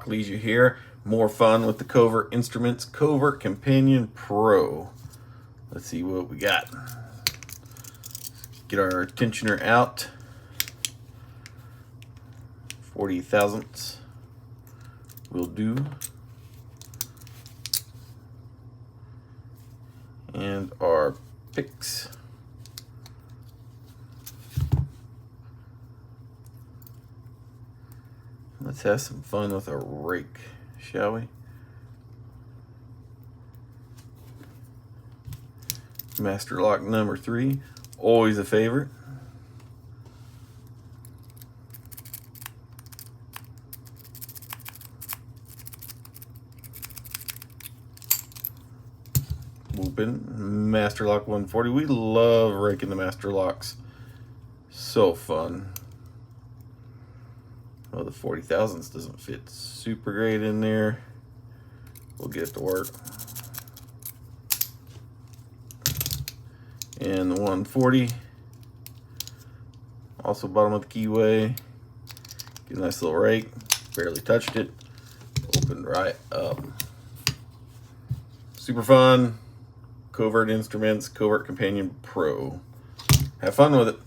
Leads you here. More fun with the Covert Instruments Covert Companion Pro. Let's see what we got. Get our tensioner out. 40 thousandths will do. And our picks. Let's have some fun with our rake, shall we? Master lock number 3, always a favorite. Whoopin', Master lock 140. We love raking the master locks. So fun. Well, the 40 thousandths doesn't fit super great in there. We'll get it to work. And the 140, also bottom of the keyway. Get a nice little rake. Barely touched it. Opened right up. Super fun. Covert Instruments Covert Companion Pro. Have fun with it.